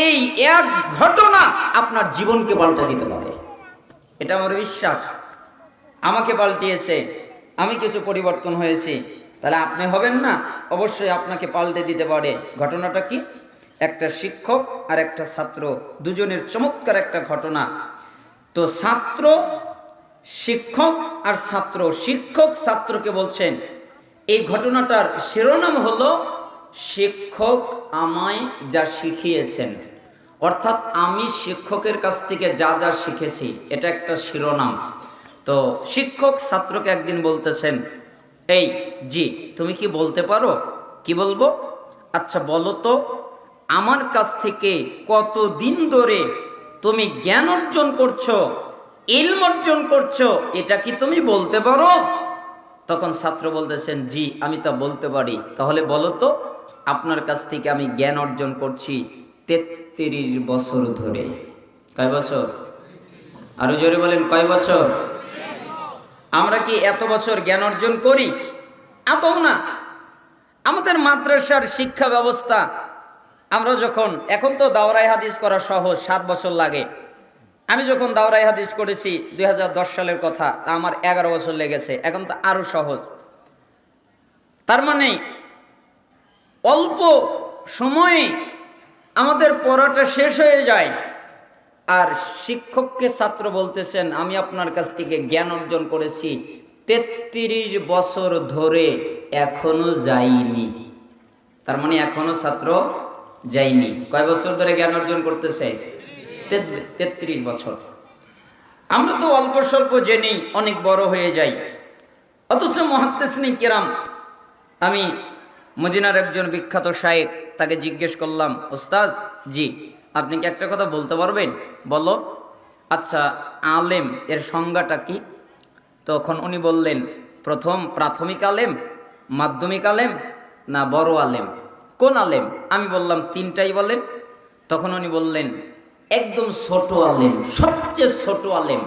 এই এক ঘটনা আপনার জীবনকে পাল্টে দিতে পারে। এটা আমার বিশ্বাস। আমাকে পাল্টিয়েছে, আমি কিছু পরিবর্তন হয়েছি, তাহলে আপনি হবেন না? অবশ্যই আপনাকে পাল্টে দিতে পারে। ঘটনাটা কি? একটা শিক্ষক আর একটা ছাত্র, দুজনের চমৎকার একটা ঘটনা। তো ছাত্র, শিক্ষক আর ছাত্র, শিক্ষক ছাত্রকে বলছেন, এই ঘটনাটার শিরোনাম হলো শিক্ষক আমায় যা শিখিয়েছেন, অর্থাৎ আমি শিক্ষকের কাছ থেকে যা যা শিখেছি, এটা একটা শিরোনাম। তো শিক্ষক ছাত্রকে একদিন বলতেছেন, এই জি তুমি কি বলতে পারো? কি বলবো? আচ্ছা বলো তো, আমার কাছ থেকে কতদিন ধরে তুমি জ্ঞান অর্জন করছো, ইলম অর্জন করছো, এটা কি তুমি বলতে পারো? তখন ছাত্র বলতেছেন, জি আমি তা বলতে পারি। তাহলে বলো তো, আপনার কাছ থেকে আমি জ্ঞান অর্জন করছি 33 বছর ধরে। কয় বছর? আরো জোরে বলেন, কয় বছর? আমরা কি এত বছর জ্ঞান অর্জন করি? এতও না। আমাদের মাদ্রাসার শিক্ষা ব্যবস্থা, আমরা যখন, এখন তো দাওরায়ে হাদিস করা সহজ, 7 বছর লাগে। আমি যখন দাওরায়ে হাদিস করেছি 2010 সালের কথা, আমার 11 বছর লেগেছে। এখন তো আরো সহজ। তার মানে অল্প সময়ে আমাদের পড়াটা শেষ হয়ে যায়। আর শিক্ষককে ছাত্র বলতেছেন, আমি আপনার কাছ থেকে জ্ঞান অর্জন করেছি 33 বছর ধরে, এখনো যাইনি। তার মানে এখনো ছাত্র যায়নি। কয় বছর ধরে জ্ঞান অর্জন করতেছে? 33 বছর। আমরা তো অল্প স্বল্প জেনেই অনেক বড় হয়ে যাই। অথচ মুহাদ্দিসিন কিরাম, আমি মদিনার একজন বিখ্যাত শায়েখ, তাকে জিজ্ঞেস করলাম, ওস্তাজ জি আপনি কি একটা কথা বলতে পারবেন? বলো। আচ্ছা আলেম এর সংজ্ঞাটা কি? তখন উনি বললেন, প্রথম প্রাথমিক আলেম, মাধ্যমিক আলেম, না বড় আলেম? কোন আলেম? আমি বললাম তিনটাই বলেন। তখন উনি বললেন, একদম ছোট আলেম, সবচেয়ে ছোট আলেম,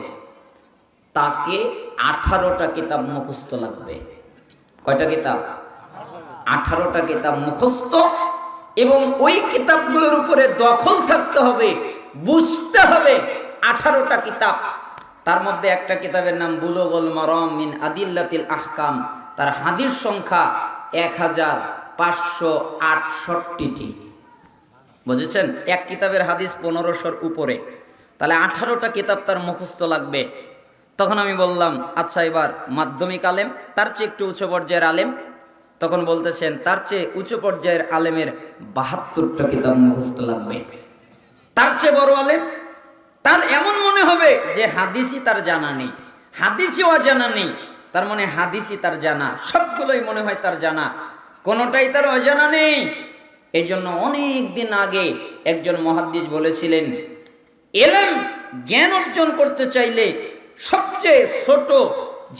তাকে 18টা কিতাব মুখস্থ লাগবে। কয়টা কিতাব? 18টা কিতাব মুখস্থ, এবং ওই কিতাবগুলোর উপরে দখল থাকতে হবে, বুঝতে হবে। 18টা কিতাব। তার মধ্যে একটা কিতাবের নাম বুলুগুল মারাম মিন আদিল্লাতিল আহকাম, তার হাদিস সংখ্যা 1568টি। বুঝেছেন? এক কিতাবের হাদিস 1500-র উপরে, তাহলে 18টা কিতাব তার মুখস্থ লাগবে। তখন আমি বললাম, আচ্ছা এবার মাধ্যমিক আলেম, তার চেয়ে একটু উচ্চ পর্যায়ের আলেম? তখন বলতেছেন, তার চেয়ে উচ্চ পর্যায়ের আলেমের 72টা কিতাব মুখস্থ লাগবে। তার চেয়ে বড় আলেম, তার এমন মনে হবে যে হাদিসই তার জানা নেই, হাদিসই অজানা নেই। তার মানে হাদিসই তার জানা, সবগুলোই মনে হয় তার জানা, কোনোটাই তার অজানা নেই। এই জন্য অনেক দিন আগে একজন মুহাদ্দিস বলেছিলেন, ইলম জ্ঞান অর্জন করতে চাইলে সবচেয়ে ছোট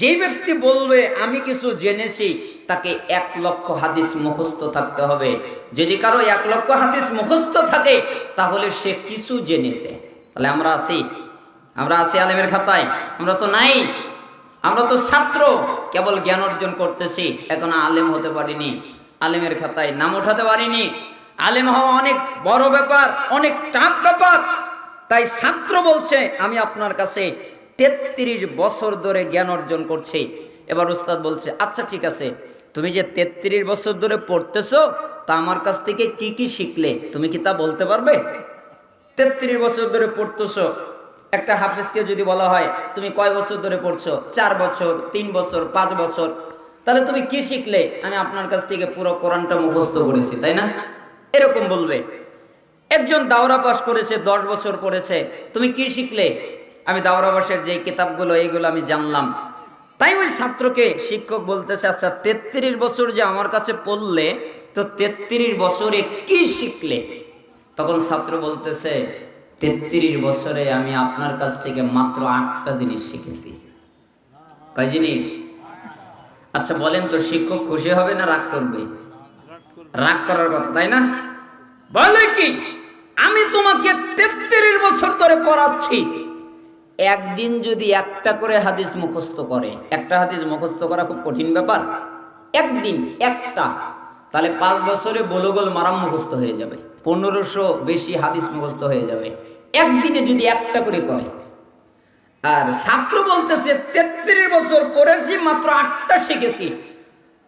যে ব্যক্তি বলবে আমি কিছু জেনেছি, তাকে 1 লক্ষ হাদিস মুখস্থ থাকতে হবে। যদি কারো 1 লক্ষ হাদিস মুখস্থ থাকে, তাহলে সে কিছু জেনেছে। তাহলে আমরা আছি আলেমের খাতায়? আমরা তো নাই। আমরা তো ছাত্র, কেবল জ্ঞান অর্জন করতেছি, এখনো আলেম হতে পারিনি, আলেমের খাতায় নাম উঠাতে পারিনি। আলেম হওয়া অনেক বড় ব্যাপার, অনেক টাফ ব্যাপার। তাই ছাত্র বলছে, আমি আপনার কাছে 33 বছর ধরে জ্ঞান অর্জন করছি। এবার উস্তাদ বলছে, আচ্ছা ঠিক আছে, তুমি যে 33 বছর ধরে পড়তেছো, তা আমার কাছ থেকে কি কি শিখলে, তুমি কি তা বলতে পারবে? 33 বছর ধরে পড়তেছো, একটা হাফেজকে যদি বলা হয় তুমি কয় বছর ধরে পড়ছো, 4 বছর, 3 বছর, 5 বছর, তাহলে তুমি কি শিখলে? আমি আপনার কাছ থেকে পুরো কোরআনটা মুখস্থ করেছি, তাই না? এরকম বলবে। একজন দাওরা পাস করেছে, 10 বছর পড়েছে, তুমি কি শিখলে? আমি দাওরা পাসের যে কিতাবগুলো, এইগুলো আমি জানলাম। তাই ওই ছাত্রকে শিক্ষক বলতেছে, আচ্ছা 33 বছর যে আমার কাছে পড়লে, তো 33 বছরে কি শিখলে? তখন ছাত্র বলতেছে, 33 বছরে আমি আপনার কাছ থেকে মাত্র 8টা জিনিস শিখেছি। কয় জিনিস? আচ্ছা বলেন তো, শিক্ষক খুশি হবে না রাগ করবে? রাগ করার কথা, তাই না? বলে কি, আমি তোমাকে 33 বছর ধরে পড়াচ্ছি, একদিন যদি একটা করে হাদিস মুখস্থ করে, একটা হাদিস মুখস্থ করা খুব কঠিন ব্যাপার, একদিন একটা, তাহলে 5 বছরে বুলুগুল মারাম মুখস্থ হয়ে যাবে। 1500 বেশি হাদিস মুখস্থ হয়ে যাবে একদিনে যদি একটা করে করে। আর ছাত্র বলতেছে 33 বছর পড়েছি, মাত্র 8টা শিখেছি।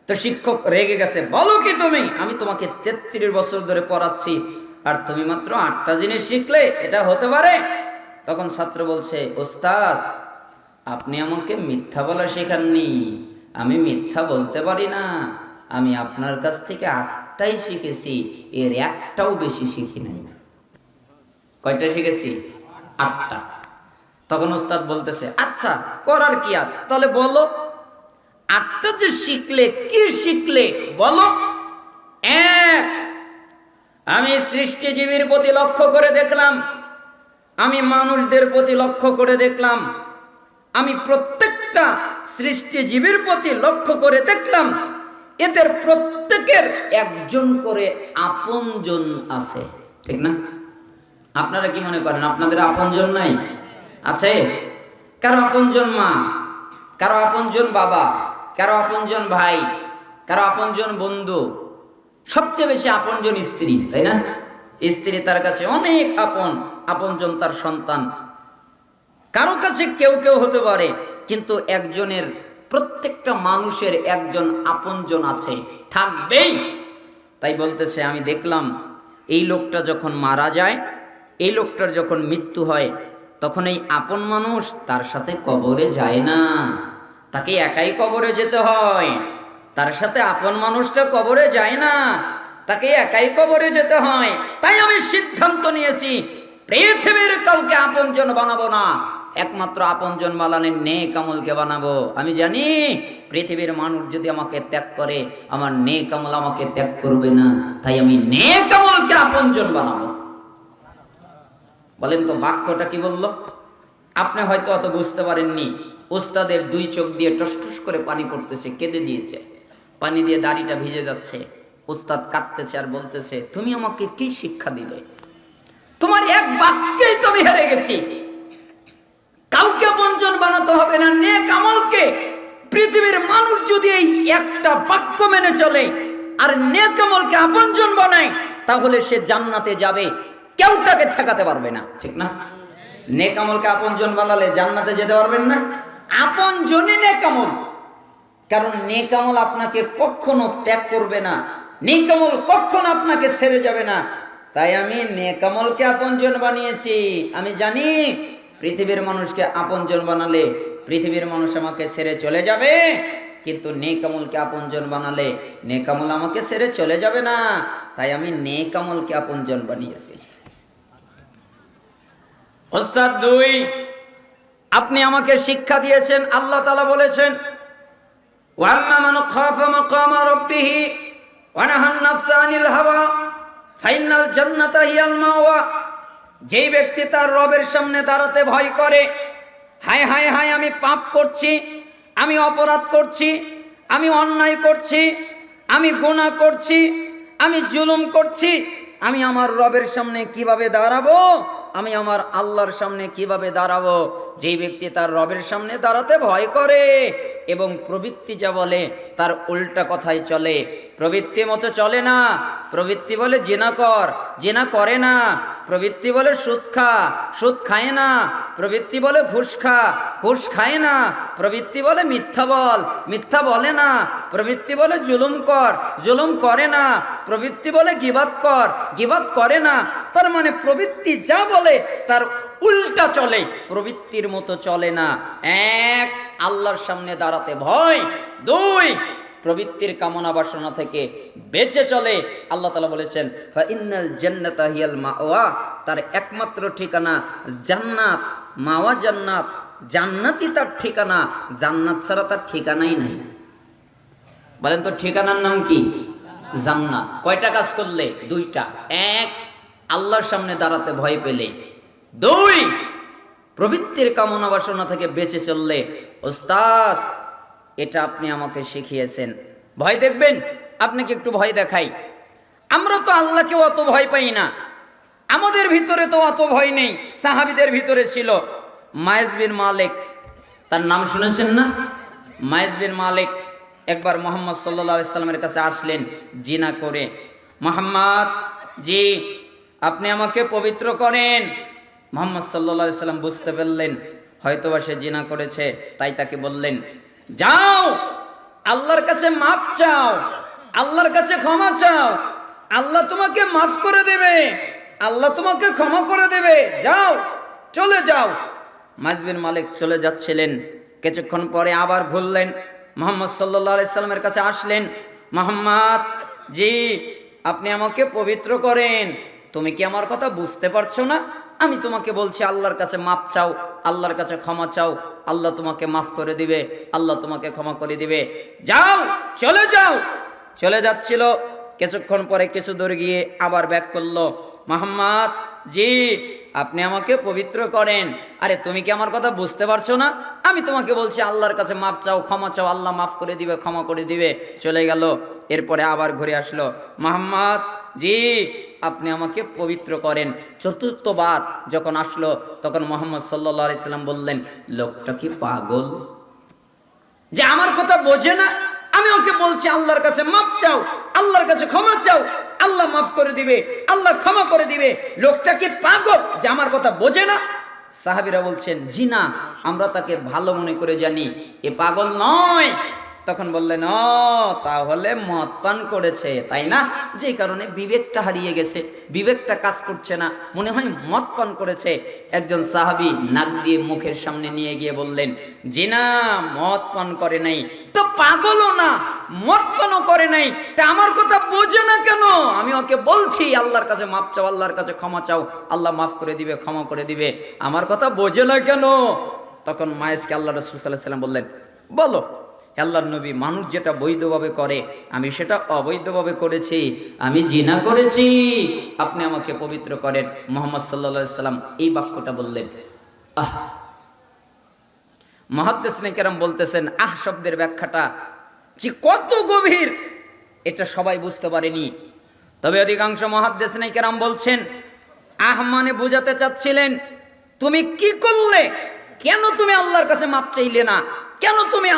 তো শিক্ষক রেগে গেছে, বলো কি তুমি, আমি তোমাকে 33 বছর ধরে পড়াচ্ছি আর তুমি মাত্র 8টা জিনিস শিখলে, এটা হতে পারে? তখন ছাত্র বলছে, ওস্তাদ আপনি আমাকে মিথ্যা বলা শেখাননি, আমি মিথ্যা বলতে পারি না, আমি আপনার কাছ থেকে 8টাই শিখেছি, এর একটাও বেশি শিখি নাই। কয়টা শিখেছি? 8টা। তখন ওস্তাদ বলতেছে, আচ্ছা করার কি আর, তাহলে বলো 8টা যে শিখলে কি শিখলে বলো। এক, আমি সৃষ্টিজীবীর প্রতি লক্ষ্য করে দেখলাম, আমি মানুষদের প্রতি লক্ষ্য করে দেখলাম, আমি প্রত্যেকটা সৃষ্টিজীবীর প্রতি লক্ষ্য করে দেখলাম এদের প্রত্যেকের একজন করে আপনজন আছে, ঠিক না? আপনারা কি মনে করেন আপনাদের আপনজন নাই? আছে? কারো আপনজন মা, কারো আপনজন বাবা, কারো আপনজন ভাই, কারো আপনজন বন্ধু, সবচেয়ে বেশি আপনজন স্ত্রী, তাই না? স্ত্রী তার কাছে অনেক আপন, আপনজন তার সন্তান। কারো কাছে কেউ কেউ হতে পারে, কিন্তু একজনের, প্রত্যেকটা মানুষের একজন আপনজন আছে, থাকবেই। তাই বলতেছে, আমি দেখলাম এই লোকটা যখন মারা যায়, এই লোকটার যখন মৃত্যু হয়, তখন এই আপন মানুষ তার সাথে কবরে যায় না, তাকে একাই কবরে যেতে হয়। তার সাথে আপন মানুষটা কবরে যায় না, তাকে একাই কবরে যেতে হয়। তাই আমি সিদ্ধান্ত নিয়েছি পৃথিবীর কাউকে আপনজন বানাবো না, একমাত্র আপনজন বানালে নেক আমলকে বানাবো। আমি জানি পৃথিবীর মানুষ যদি আমাকে ত্যাগ করে, আমার নেক আমল আমাকে ত্যাগ করবে না, তাই আমি নেক আমলকে আপনজন বানাবো। বলেন তো বাক্যটা কি বললো? আপনি হয়তো অত বুঝতে পারেননি। ওস্তাদের 2 চোখ দিয়ে টসটস করে পানি পড়তেছে, কেঁদে দিয়েছে, পানি দিয়ে দাড়িটা ভিজে যাচ্ছে। ওস্তাদ কাঁদতেছে আর বলতেছে, তুমি আমাকে কি শিক্ষা দিলে? তোমার এক বাক্যেই তো আমি হেরে গেছি। কাউকে আপনজন বানাতে হবে না, নেক আমলকে। পৃথিবীর মানুষ যদি এই একটা বাক্য মেনে চলে আর নেক আমলকে আপনজন বানায়, তাহলে সে জান্নাতে যাবে, কেউ তাকে ঠেকাতে পারবে না, ঠিক না? নেক আমলকে আপনজন বানালে জান্নাতে যেতে পারবেন না। আপনজনই নেক আমল, কারণ নেক আমল আপনাকে কখনো ত্যাগ করবে না, নেক আমল কখনো আপনাকে ছেড়ে যাবে না। তাই আমি নেক আমলকে আপনজন বানিয়েছি। আমি জানি পৃথিবীর মানুষকে আপনজন বানালে পৃথিবীর মানুষ আমাকে ছেড়ে চলে যাবে, কিন্তু নেক আমলকে আপনজন বানালে নেক আমল আমাকে ছেড়ে চলে যাবে না। তাই আমি নেক আমলকে আপনজন বানিয়েছি। ওস্তাদ 2, আপনি আমাকে শিক্ষা দিয়েছেন, আল্লাহ তাআলা বলেছেন, ওয়াম্মা মান খাফা মাকামা রাব্বিহি ওয়া নাহান নাফসা আনিল হাওয়া ফাইনাল জান্নাতা হিয়াল মাওয়া। যেই ব্যক্তি তার রবের সামনে দাঁড়াতে ভয় করে, হায় হায় হায় আমি পাপ করছি, আমি অপরাধ করছি, আমি অন্যায় করছি, আমি গুনাহ করছি, আমি জুলুম করছি, আমি আমার রবের সামনে কিভাবে দাঁড়াবো, আমি আমার আল্লাহর সামনে কিভাবে দাঁড়াবো? যেই ব্যক্তি তার রবের সামনে দাঁড়াতে ভয় করে এবং প্রবৃত্তি যা বলে তার উল্টা কথাই চলে, প্রবৃত্তি মতো চলে না। প্রবৃত্তি বলে জিনা কর, জিনা করে না। প্রবৃত্তি বলে সুদ খা, সুদ খায় না। প্রবৃত্তি বলে ঘুষ খা, ঘুষ খায় না। প্রবৃত্তি বলে মিথ্যা বল, মিথ্যা বলে না। প্রবৃত্তি বলে জুলুম কর, জুলুম করে না। প্রবৃত্তি বলে গীবাত কর, গীবাত করে না। তার মানে প্রবৃত্তি যা বলে তার উল্টা চলে, প্রবৃত্তির মতো চলে না। 1, আল্লাহর সামনে দাঁড়াতে ভয়। 2, প্রবৃত্তির কামনা বাসনা থেকে বেঁচে চলে। আল্লাহ তাআলা বলেছেন, ফা ইন্নাল জান্নাতা হিয়াল মাওয়া, তার একমাত্র ঠিকানা জান্নাত, মাওয়া জান্নাত, জান্নাতই তার ঠিকানা, জান্নাত ছাড়া তার ঠিকানাই নাই। বলেন তো ঠিকানার নাম কি? জান্নাত। কয়টা কাজ করলে? 2টা। 1, আল্লাহর সামনে দাঁড়াতে ভয় পেলে। 2, প্রবৃত্তির কামনা বাসনা থেকে বেঁচে চললে। ওস্তাদ এটা আপনি আমাকে শিখিয়েছেন। ভয় দেখবেন, আপনাকে একটু ভয় দেখাই। আমরা তো আল্লাহকে অত ভয় পাই না, আমাদের ভিতরে তো অত ভয় নেই। সাহাবীদের ভিতরে ছিল মায়েজ বিন মালিক, তার নাম শুনেছেন না? মায়েজ বিন মালিক একবার মুহাম্মদ সাল্লাল্লাহু আলাইহি সাল্লামের কাছে আসলেন জিনা করে। মুহাম্মদ জি আপনি আমাকে পবিত্র করেন। মুহাম্মদ সাল্লাল্লাহু আলাইহি সাল্লাম বুঝতে পারলেন হয়তোবা সে জিনা করেছে, তাই তাকে বললেন, যাও আল্লাহর কাছে মাফ চাও, আল্লাহর কাছে ক্ষমা চাও, আল্লাহ তোমাকে মাফ করে দেবে, আল্লাহ তোমাকে ক্ষমা করে দেবে, যাও চলে যাও। মাইজ বিন মালিক চলে যাচ্ছিলেন, কিছুক্ষণ পরে আবার ঘুরলেন, মুহাম্মদ সাল্লাল্লাহু আলাইহি সাল্লামের কাছে আসলেন। মুহাম্মদ জি, আপনি আমাকে পবিত্র করেন। তুমি কি আমার কথা বুঝতে পারছো না? আমি তোমাকে বলছি আল্লাহর কাছে মাফ চাও, আল্লাহর কাছে ক্ষমা চাও, আল্লাহ তোমাকে মাফ করে দিবে, আল্লাহ তোমাকে ক্ষমা করে দিবে, যাও চলে যাও। চলে যাচ্ছিল, কিছুক্ষণ পরে কিছু দূর গিয়ে আবার ব্যাক করলো, মুহাম্মদ জি, আপনি আমাকে পবিত্র করেন। আরে তুমি কি আমার কথা বুঝতে পারছো না? আমি তোমাকে বলছি আল্লাহর কাছে মাফ চাও, ক্ষমা চাও, আল্লাহ মাফ করে দিবে, ক্ষমা করে দিবে। চলে গেল, এরপরে আবার ঘুরে আসলো, মুহাম্মদ জি, আপনি আমাকে পবিত্র করেন। চতুর্থবার যখন আসলো তখন মুহাম্মদ সাল্লাল্লাহু আলাইহি সাল্লাম বললেন, লোকটা কি পাগল যে আমার কথা বোঝে না? আমি ওকে বলছি আল্লাহর কাছে মাফ চাও, আল্লাহর কাছে ক্ষমা চাও, আল্লাহ মাফ করে দিবে, আল্লাহ ক্ষমা করে দিবে। লোকটা কি পাগল যে আমার কথা বোঝে না? সাহাবীরা বলছেন, জি না, আমরা তাকে ভালো মনে করে জানি, এ পাগল নয়। তখন বললেন, ও তাহলে মদ পান করেছে তাই না? যেই কারণে বিবেকটা হারিয়ে গেছে, বিবেকটা কাজ করছে না, মনে হয় মদ পান করেছে। একজন সাহাবী নাক দিয়ে মুখের সামনে নিয়ে গিয়ে বললেন, জি না, মদ পান করে নাই। তো পাগলও না, মদ পানও করে নাই, তা আমার কথা বোঝে না কেন? আমি ওকে বলছি আল্লাহর কাছে মাফ চাও, আল্লাহর কাছে ক্ষমা চাও, আল্লাহ মাফ করে দিবে, ক্ষমা করে দিবে, আমার কথা বোঝে না কেন? তখন মায়েসকে আল্লাহ রাসূল সাল্লাল্লাহু আলাইহি সাল্লাম বললেন, বলো আল্লাহর নবী, মানুষ যেটা বৈধভাবে করে আমি সেটা অবৈধভাবে করেছি, আমি জিনা করেছি, আপনি আমাকে পবিত্র করেন। মুহাম্মদ সাল্লাল্লাহু আলাইহি সাল্লাম এই বাক্যটা বললেন। মুহাদ্দিসিনে কেরাম বলতেছেন, শব্দের ব্যাখ্যাটা যে কত গভীর এটা সবাই বুঝতে পারেনি, তবে অধিকাংশ মুহাদ্দিসিনে কেরাম বলছেন মানে বোঝাতে চাচ্ছিলেন, তুমি কি করলে, কেন তুমি আল্লাহর কাছে মাপ চাইলে না, কেন তুমি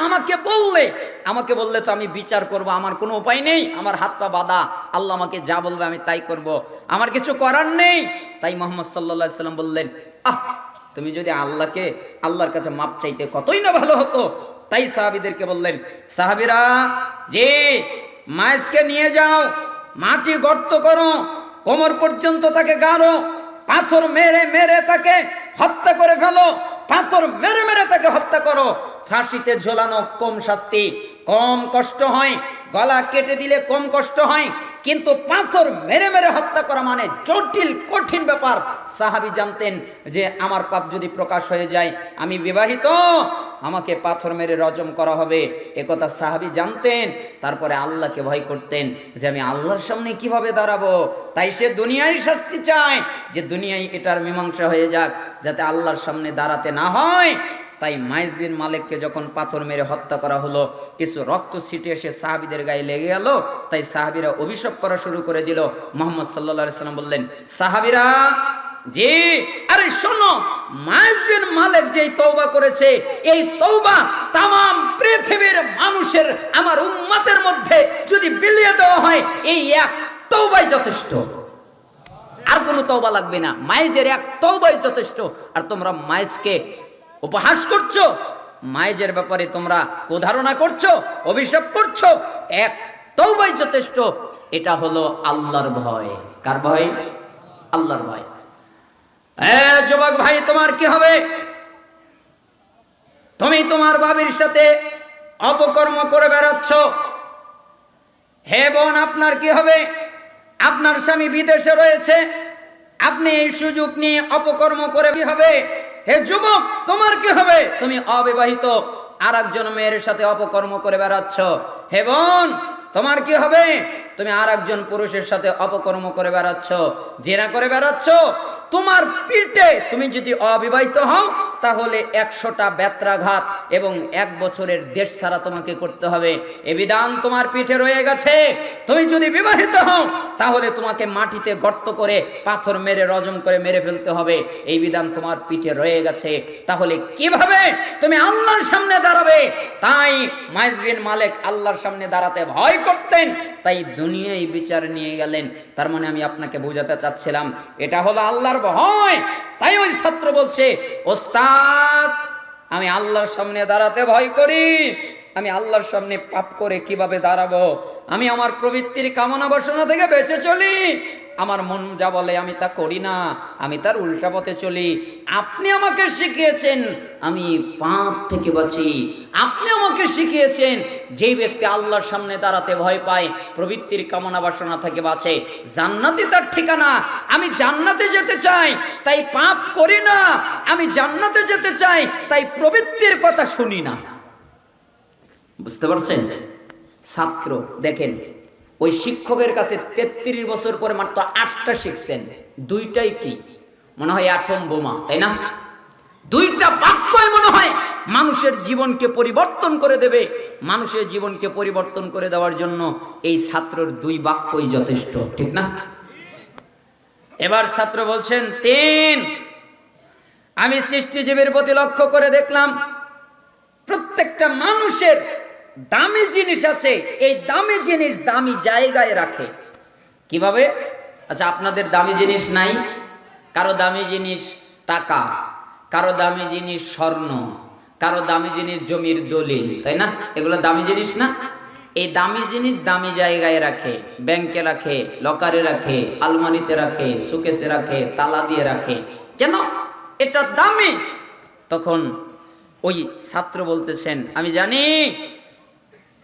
আমাকে বললে তো আমি বিচার করব, আমার কোনো উপায় নেই, আমার হাত পা বাঁধা, আল্লাহ আমাকে যা বলবে আমি তাই করব, আমার কিছু করার নেই। তাই মুহাম্মদ সাল্লাল্লাহু আলাইহি সাল্লাম বললেন, তুমি যদি আল্লাহর কাছে মাপ চাইতে কতই না ভালো হতো। তাই সাহাবীদেরকে বললেন, সাহাবীরা যে মাইসকে নিয়ে যাও, মাটি গর্ত করো, কোমর পর্যন্ত তাকে গাড়ো, পাথর মেরে মেরে তাকে হত্যা করে ফেলো, পাথর মেরে মেরে তাকে হত্যা করো। ফাঁসিতে ঝোলানো কম শাস্তি, কম কষ্ট হয়, গলা কেটে দিলে কম কষ্ট হয়, কিন্তু পাথর মেরে মেরে হত্যা করা মানে জটিল কঠিন ব্যাপার। সাহাবী জানতেন যে আমার পাপ যদি প্রকাশ হয়ে যায়, আমি বিবাহিত, আমাকে পাথর মেরে রজম করা হবে, একথা সাহাবী জানতেন। তারপরে আল্লাহকে ভয় করতেন যে আমি আল্লাহর সামনে কিভাবে দাঁড়াবো। তাই সে দুনিয়ায় শাস্তি চায়, যে দুনিয়ায় এটার মীমাংসা হয়ে যাক, যাতে আল্লাহর সামনে দাঁড়াতে না হয়। তাই মাইজ বিন মালিককে যখন পাথর মেরে হত্যা করা হলো, কিছু রক্ত ছিটে এসে সাহাবীদের গায়ে লেগে গেল। তাই সাহাবীরা অভিশাপ করা শুরু করে দিল। মুহাম্মদ সাল্লাল্লাহু আলাইহি সাল্লাম বললেন, সাহাবীরা জি, আরে শোনো, মাইজ বিন মালিক যেই তওবা করেছে, এই তওবা তামাম পৃথিবীর মানুষের, আমার উম্মতের মধ্যে যদি বিলিয়ে দেওয়া হয়, এই এক তওবাই যথেষ্ট, আর কোনো তওবা লাগবে না। মাইজের এক তওবাই যথেষ্ট। আর তোমরা মাইজকে উপহাস করছো, মাইজের ব্যাপারে তোমরা কুধারণা করছো, অভিশাপ করছো, এক তওবাই যথেষ্ট। এটা হলো আল্লাহর ভয়। কার ভয়? আল্লাহর ভয়। যুবক ভাই, তোমার কি হবে? তুমি তোমার বাবির সাথে অপকর্ম করে বেড়াচ্ছ। হে বোন, আপনার কি হবে? আপনার স্বামী বিদেশে রয়েছে, আপনি এই সুযোগ নিয়ে অপকর্ম করে কি হবে? হে যুবক, তোমার কি হবে? তুমি অবিবাহিত, আর একজন মেয়ের সাথে অপকর্ম করে বেড়াচ্ছ। হে বোন, তোমার কি হবে? তুমি আর একজন পুরুষের সাথে অপকর্ম করে বেড়াচ্ছ, জিনা করে বেড়াচ্ছ। তোমার পিঠে, তুমি যদি অবিবাহিত হও, তাহলে 100টা বেত্রাঘাত এবং 1 বছরের দেশ ছাড়া তোমাকে করতে হবে। এ বিধান তোমার পিঠে রয়ে গেছে। তুমি যদি বিবাহিত হও তাহলে তোমাকে মাটিতে গর্ত করে পাথর মেরে রজম করে মেরে ফেলতে হবে। এই বিধান তোমার পিঠে রয়ে গেছে। তাহলে কিভাবে তুমি আল্লাহর সামনে দাঁড়াবে? তাই মাইজ বিন মালিক আল্লাহর সামনে দাঁড়াতে ভয় করতেন, তাই দুনিয়ায় বিচার নিয়ে গেলেন। তার মানে আমি আপনাকে বোঝাতে চাচ্ছিলাম এটা হলো আল্লাহর ভয়। তাই ওই ছাত্র বলছে, ওস্তাদ আমি আল্লাহর সামনে দাঁড়াতে ভয় করি, আমি আল্লাহর সামনে পাপ করে কিভাবে দাঁড়াবো? আমি আমার প্রবৃত্তির কামনা বাসনা থেকে বেঁচে চলি, আমার মন যা বলে আমি তা করি না, আমি তার উল্টা পথে চলি। আপনি আমাকে শিখিয়েছেন আমি পাপ থেকে বাঁচি। আপনি আমাকে শিখিয়েছেন যেই ব্যক্তি আল্লাহর সামনে দাঁড়াতে ভয় পায়, প্রবৃত্তির কামনা বাসনা থেকে বাঁচে, জান্নাতি তার ঠিকানা। আমি জান্নাতে যেতে চাই তাই পাপ করি না, আমি জান্নাতে যেতে চাই তাই প্রবৃত্তির কথা শুনি না। বুঝতে পারছেন? ছাত্র দেখেন, ওই শিক্ষকের কাছে 33 বছর পরে মাত্র 8টা শিখছেন। 2টাই কি মনে হয় অ্যাটম বোমা, তাই না? 2টা বাক্যই মনে হয় মানুষের জীবনকে পরিবর্তন করে দেবে। মানুষের জীবনকে পরিবর্তন করে দেওয়ার জন্য এই ছাত্রর 2 বাক্যই যথেষ্ট, ঠিক না? এবার ছাত্র বলছেন, 3 আমি সৃষ্টিজীবীর প্রতি লক্ষ্য করে দেখলাম প্রত্যেকটা মানুষের দামি জিনিস আছে, এই দামি জিনিস দামি জায়গায় রাখে। কিভাবে? আচ্ছা, আপনাদের দামি জিনিস নাই? কারো দামি জিনিস টাকা, কারো দামি জিনিস স্বর্ণ, কারো দামি জিনিস জমির দলিল, তাই না? এগুলো দামি জিনিস না? এই দামি জিনিস দামি জায়গায় রাখে, ব্যাংকে রাখে, লকারে রাখে, আলমারিতে রাখে, সুকেসে রাখে, তালা দিয়ে রাখে। কেন? এটা দামি। তখন ওই ছাত্র বলতেছেন, আমি জানি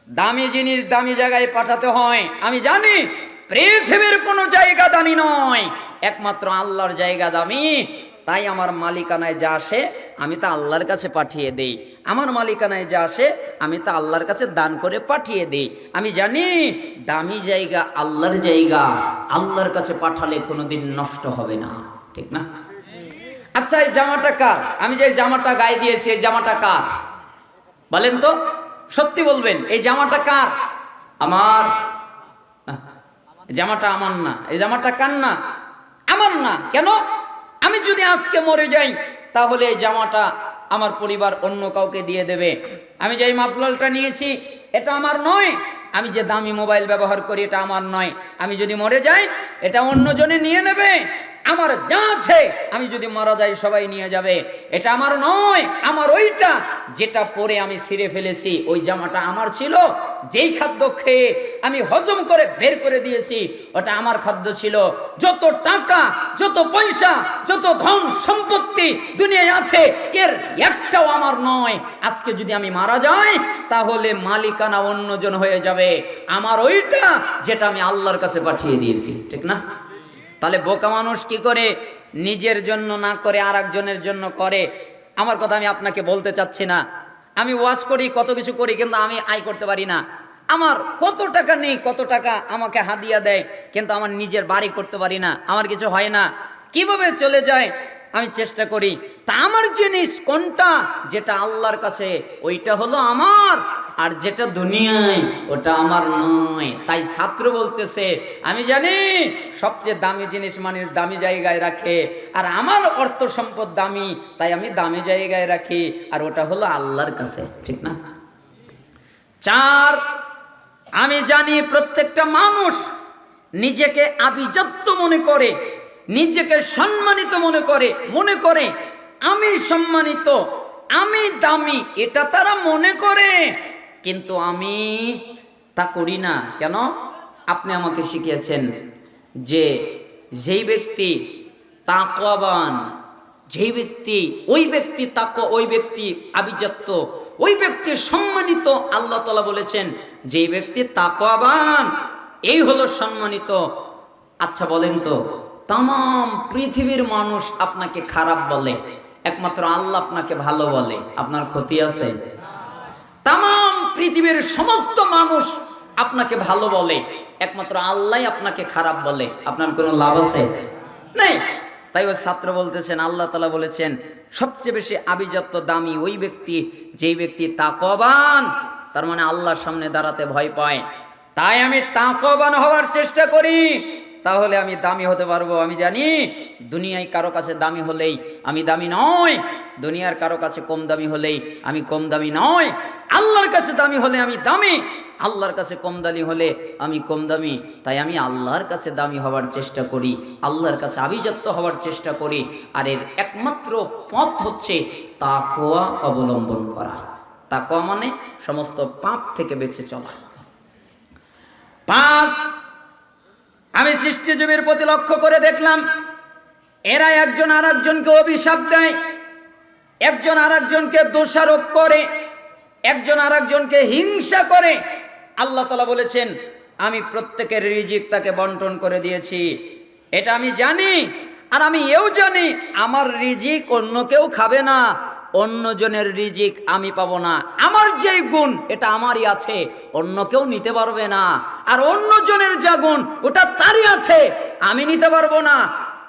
দামি জিনিস দামি জায়গায় পাঠাতে হয়, আমি জানি পৃথিবীর কোনো জায়গা দামি নয়, একমাত্র আল্লাহর জায়গা দামি। তাই আমার মালিকানায় যা আসে আমি তা আল্লাহর কাছে পাঠিয়ে দেই, আমার মালিকানায় যা আসে আমি তা আল্লাহর কাছে দান করে পাঠিয়ে দেই। আমি জানি দামি জায়গা আল্লাহর জায়গা, আল্লাহর কাছে পাঠালে কোনোদিন নষ্ট হবে না, ঠিক না? আচ্ছা, এই জামাটা কার? আমি যে জামাটা গায়ে দিয়েছি এই জামাটা কার বলেন তো? সত্যি বলবেন, এই জামাটা কার? আমার। জামাটা আমার না। এই জামাটা কার না? আমার না। কেন? আমি যদি আজকে মরে যাই তাহলে এই জামাটা আমার পরিবার অন্য কাউকে দিয়ে দেবে। আমি যে মাফলালটা নিয়েছি এটা আমার নয়, আমি যে দামি মোবাইল ব্যবহার করি এটা আমার নয়। আমি যদি মরে যাই এটা অন্যজনে নিয়ে নেবে। আমার যা আছে আমি যদি মারা যাই সবাই নিয়ে যাবে। এটা আমার নয়, আমার ওইটা যেটা পরে আমি ছিঁড়ে ফেলেছি ওই জামাটা আমার ছিল। যেই খাদ্য খেয়ে আমি হজম করে বের করে দিয়েছি ওটা আমার খাদ্য ছিল। যত টাকা, যত পয়সা, যত ধন সম্পত্তি দুনিয়ায় আছে এর একটাও আমার নয়। আজকে যদি আমি মারা যাই তাহলে মালিকানা অন্যজন হয়ে যাবে। আমার ওইটা যেটা আমি আল্লাহর কাছে পাঠিয়ে দিয়েছি, ঠিক না? তাহলে বোকা মানুষ কি করে নিজের জন্য না করে আর একজনের জন্য করে? আমার কথা আমি আপনাকে বলতে চাচ্ছি না। আমি ওয়াজ করি, কত কিছু করি, কিন্তু আমি আয় করতে পারি না। আমার কত টাকা নেই, কত টাকা আমাকে হাদিয়া দেয়, কিন্তু আমার নিজের বাড়ি করতে পারি না, আমার কিছু হয় না। কিভাবে চলে যায় আমি চেষ্টা করি। তা আমার জিনিস কোনটা? যেটা আল্লাহর কাছে ওইটা হলো আমার, আর যেটা দুনিয়ায় ওটা আমার নয়। তাই ছাত্র বলতেছে, আমি জানি সবচেয়ে দামি জিনিস মানুষ দামি জায়গায় রাখে, আর আমার অর্থ সম্পদ দামি, তাই আমি দামি জায়গায় রাখি, আর ওটা হলো আল্লাহর কাছে, ঠিক না? 4, আমি জানি প্রত্যেকটা মানুষ নিজেকে আভিজাত্য মনে করে, নিজেকে সম্মানিত মনে করে আমি সম্মানিত, আমি দামি, এটা তারা মনে করে, কিন্তু আমি তা করি না। কেন? আপনি আমাকে শিখিয়েছেন যে যেই ব্যক্তি তাকওয়াবান, যেই ব্যক্তি ওই ব্যক্তি তাকওয়া, ওই ব্যক্তি আভিজাত্য, ওই ব্যক্তি সম্মানিত। আল্লাহ তাআলা বলেছেন যেই ব্যক্তি তাকওয়াবান এই হলো সম্মানিত। আচ্ছা বলেন তো, তাম পৃথিবীর মানুষ আপনাকে খারাপ বলে, একমাত্র আল্লাহ আপনাকে ভালো বলে, আপনার ক্ষতি আছে? তাম পৃথিবীর সমস্ত মানুষ আপনাকে ভালো বলে, একমাত্র আল্লাহ আপনাকে খারাপ বলে, আপনার কোনো লাভ আছে? নেই। তাই ওই ছাত্র বলতেছেন আল্লাহ তাআলা বলেছেন সবচেয়ে বেশি আভিজাত্য দামি ওই ব্যক্তি যেই ব্যক্তি তাকওয়াবান, তার মানে আল্লাহর সামনে দাঁড়াতে ভয় পায়। তাই আমি তাকওয়াবান হওয়ার চেষ্টা করি, তাহলে আমি দামি হতে পারবো। আমি জানি দুনিয়ায় কারো কাছে দামি হলেই আমি দামি নয়, দুনিয়ার কারো কাছে কম দামি হলেই আমি কম দামি নয়, আল্লাহর কাছে দামি হলে আমি দামি, আল্লাহর কাছে কম দামি হলে আমি কম দামি। তাই আমি আল্লাহর কাছে দামি হওয়ার চেষ্টা করি, আল্লাহর কাছে আভিজাত্য হওয়ার চেষ্টা করি। আর এর একমাত্র পথ হচ্ছে তাকওয়া অবলম্বন করা। তাকওয়া মানে সমস্ত পাপ থেকে বেঁচে চলা। 5, আমি সৃষ্টিজীবের প্রতি লক্ষ্য করে দেখলাম এরা একজন আর একজনকে অভিশাপ দেয়, একজন আর একজনকে দোষারোপ করে, একজন আর একজনকে হিংসা করে। আল্লাহ তাআলা বলেছেন আমি প্রত্যেকের রিজিক তাকে বন্টন করে দিয়েছি, এটা আমি জানি। আর আমি এও জানি আমার রিজিক অন্য কেউ খাবে না, অন্যজনের রিজিক আমি পাবো না। আমার যেই গুণ এটা আমারই আছে, অন্য কেউ নিতে পারবে না। আর অন্যজনের যা গুণ ওটা তারই আছে, আমি নিতে পারবো না।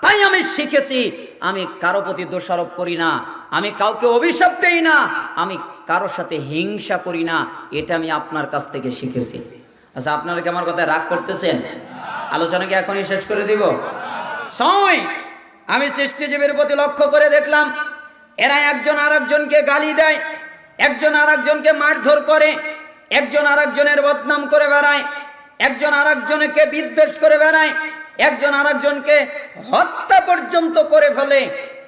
তাই আমি শিখেছি আমি কারো প্রতি দোষারোপ করি না, আমি কাউকে অভিশাপ দেই না, আমি কারোর সাথে হিংসা করি না। এটা আমি আপনার কাছ থেকে শিখেছি। আচ্ছা, আপনারা কি আমার কথায় রাগ করতেছেন? আলোচনাকে এখনই শেষ করে দিব। 6, আমি সৃষ্টিজীবের প্রতি লক্ষ্য করে দেখলাম এরা একজন আর একজনকে গালি দেয়, একজন আর একজনকে মারধর করে, একজন আর একজনের বদনাম করে বেড়ায়, একজন আর একজনকে বিদ্বেষ করে বেড়ায়, একজন আর একজনকে হত্যা পর্যন্ত করে ফেলে,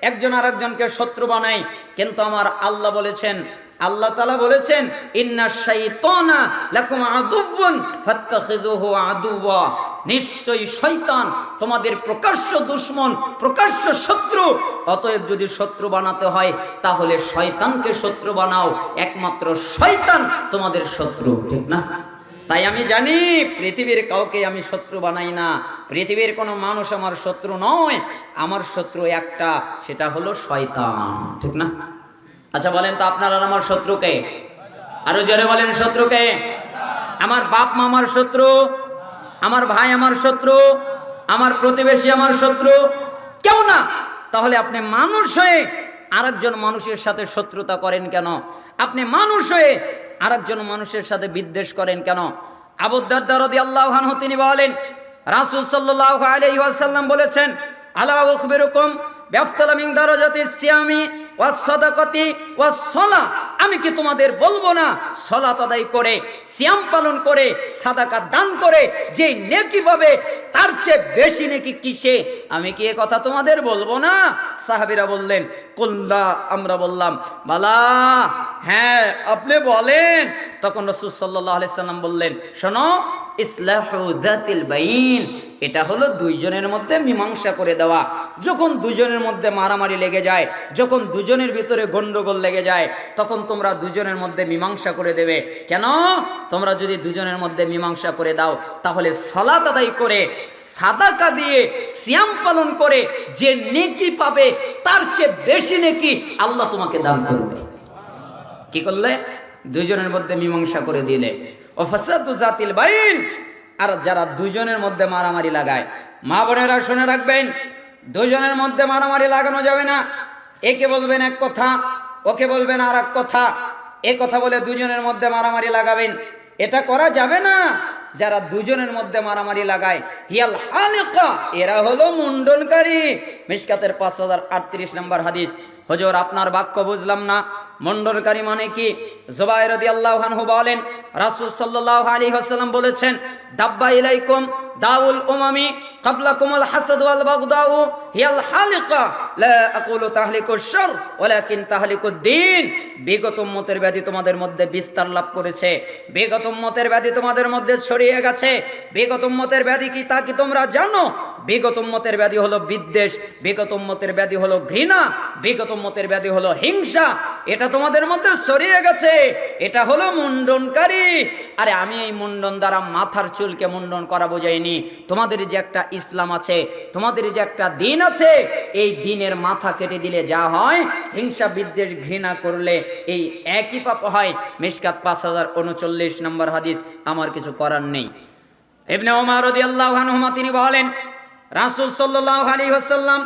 একজন আর একজনকে শত্রু বানায়। কিন্তু আমার আল্লাহ বলেছেন, আল্লাহ তাআলা বলেছেন ইন্নাশ শাইতানা লাকুম আদুউন ফাত্তাখিযুহু আদুওয়া, নিশ্চয়ই শয়তান তোমাদের প্রকাশ্য দুশমন, প্রকাশ্য শত্রু। অতএব যদি শত্রু বানাতে হয় তাহলে শয়তানকে শত্রু বানাও, একমাত্র শয়তান তোমাদের শত্রু, ঠিক না? তাই আমি জানি পৃথিবীর কাউকে আমি শত্রু বানাই না, পৃথিবীর কোনো মানুষ আমার শত্রু নয়, আমার শত্রু একটা, সেটা হলো শয়তান, ঠিক না? আচ্ছা বলেন তো আপনার আর আমার শত্রুকে? আরো জোরে বলেন শত্রুকে? আমার বাপ মা আমার শত্রু, আমার ভাই আমার শত্রু, আমার প্রতিবেশী আমার শত্রু? কেউ না। তাহলে আপনি মানুষ হয়ে আরেকজন মানুষের সাথে শত্রুতা করেন কেন? আপনি মানুষ হয়ে আরেকজন মানুষের সাথে বিদ্বেষ করেন কেন? আবু দারদা রাদিয়াল্লাহু আনহু তিনি বলেন রাসূল সাল্লাল্লাহু আলাইহি ওয়াসাল্লাম বলেছেন আলা উখবিরুকুম বিআফদালি মিন দারাজাতিস সিয়ামি ওয়াস সাদাকাতি ওয়াস সালাহ, আমি কি তোমাদের বলবো না সালাত আদায় করে, সিয়াম পালন করে, সাদাকা দান করে যে নেকি পাবে তার চেয়ে বেশি নেকি কিসে? আমি কি এই কথা তোমাদের বলবো না? সাহাবীরা বললেন কুল্লা, আমরা বললাম বালা, হ্যাঁ আপনি বলেন। তখন রাসূল সাল্লাল্লাহু আলাইহি সাল্লাম বললেন শোনো, ইসলাহু যাতিল বাইন, এটা হলো দুইজনের মধ্যে মীমাংসা করে দেওয়া। যখন দুজনের মধ্যে মারামারি লেগে যায়, যখন দুজনের ভিতরে গন্ডগোল লেগে যায়, তখন তোমরা দুজনের মধ্যে মীমাংসা করে দেবে। কেন? তোমরা যদি দুজনের মধ্যে মীমাংসা করে দাও তাহলে সালাত আদায় করে, সাদাকা দিয়ে, সিয়াম পালন করে যে নেকি পাবে তার চেয়ে বেশি নেকি আল্লাহ তোমাকে দান করবে। কি করলে? দুইজনের মধ্যে মীমাংসা করে দিলে। ও ফাসাদু যাতিল বাইন, আর যারা দুইজনের মধ্যে মারামারি লাগায়, মা বোনেরা শুনে রাখবেন, দুইজনের মধ্যে মারামারি লাগানো যাবে না। একে বলবেন এক কথা, ওকে বলবেন আর এক কথা, এ কথা বলে দুজনের মধ্যে মারামারি লাগাবেন, এটা করা যাবে না। যারা দুজনের মধ্যে মারামারি লাগায় হিয়াল হালিকা, এরা হলো মুন্ডনকারী। মিশকাতের 5038 নম্বর হাদিস। হুজুর আপনার বাক্য বুঝলাম না, মুন্ডনকারী মানে কি? জুবাইর রাদিয়াল্লাহু আনহু বলেন রাসূল সাল্লাল্লাহু আলাইহি ওয়াসাল্লাম বলেছেন দাব্বা ইলাইকুম দাউল উমামি ক্বাবলাকুমুল হাসাদ ওয়াল বাগদাউ হিয়াল হালিকা লা আকুলু তাহলিকুশ শার ওয়ালাকিন তাহলিকুদ দ্বীন। বিগত উম্মতের ব্যাধি তোমাদের মধ্যে বিস্তার লাভ করেছে, বিগত উম্মতের ব্যাধি তোমাদের মধ্যে ছড়িয়ে গেছে। বিগত উম্মতের ব্যাধি কি তা কি তোমরা জানো? বিগত উম্মতের ব্যাধি হলো বিদ্বেষ, বিগত উম্মতের ব্যাধি হলো ঘৃণা, বিগত উম্মতের ব্যাধি হলো হিংসা। এটা তোমাদের মধ্যে ছড়িয়ে গেছে, এটা হলো মুন্ডনকারী। আরে আমি এই মুন্ডন দ্বারা মাথার চুলকে মুন্ডন করা বোঝাইনি। তোমাদের যে একটা ইসলাম আছে, তোমাদের যে একটা দিন আছে, এই দিনের মাথা কেটে দিলে যা হয়, হিংসা বিদ্বেষ ঘৃণা করলে এই একই পাপ হয়। মিশকাত 5039 নম্বর হাদিস। আমার কিছু করার নেই। ইবনে ওমর রাদিয়াল্লাহু আনহুমা তিনি বলেন রাসূল সাল্লাল্লাহু আলাইহি ওয়াসাল্লাম